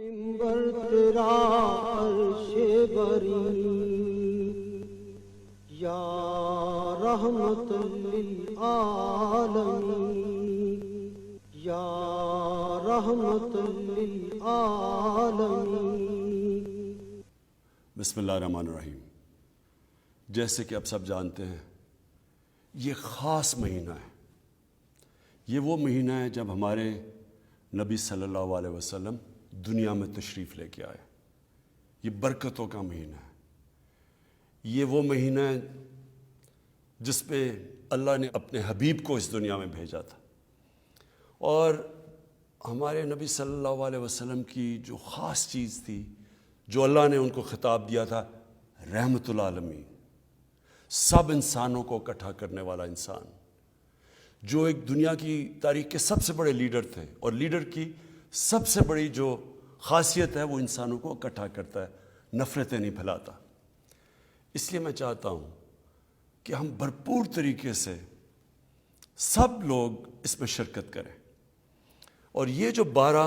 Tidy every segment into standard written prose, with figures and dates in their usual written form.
منبر تیرا عرش بری یا رحمت للعالمین یا رحمت للعالمین۔ بسم اللہ الرحمن الرحیم۔ جیسے کہ آپ سب جانتے ہیں یہ خاص مہینہ ہے، یہ وہ مہینہ ہے جب ہمارے نبی صلی اللہ علیہ وسلم دنیا میں تشریف لے کے آئے۔ یہ برکتوں کا مہینہ ہے، یہ وہ مہینہ ہے جس پہ اللہ نے اپنے حبیب کو اس دنیا میں بھیجا تھا، اور ہمارے نبی صلی اللہ علیہ وسلم کی جو خاص چیز تھی، جو اللہ نے ان کو خطاب دیا تھا، رحمت العالمین، سب انسانوں کو اکٹھا کرنے والا انسان، جو ایک دنیا کی تاریخ کے سب سے بڑے لیڈر تھے، اور لیڈر کی سب سے بڑی جو خاصیت ہے وہ انسانوں کو اکٹھا کرتا ہے، نفرتیں نہیں پھیلاتا۔ اس لیے میں چاہتا ہوں کہ ہم بھرپور طریقے سے سب لوگ اس میں شرکت کریں، اور یہ جو 12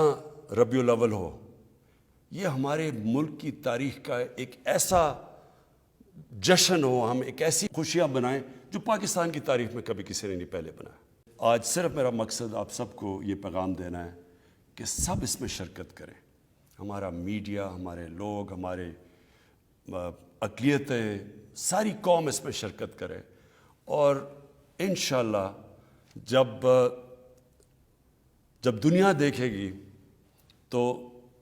ربیع الاول ہو، یہ ہمارے ملک کی تاریخ کا ایک ایسا جشن ہو، ہم ایک ایسی خوشیاں بنائیں جو پاکستان کی تاریخ میں کبھی کسی نے نہیں پہلے بنایا۔ آج صرف میرا مقصد آپ سب کو یہ پیغام دینا ہے کہ سب اس میں شرکت کریں، ہمارا میڈیا، ہمارے لوگ، ہمارے اقلیتیں، ساری قوم اس میں شرکت کرے، اور انشاءاللہ جب دنیا دیکھے گی تو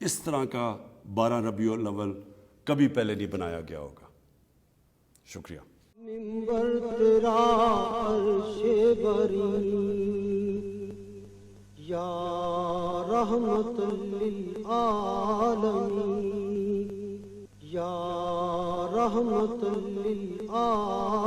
اس طرح کا 12 ربیع الاول کبھی پہلے نہیں بنایا گیا ہوگا۔ شکریہ۔ منبر تیرا عرش بری یا رحمت للعالمین یا رحمت للعالمین۔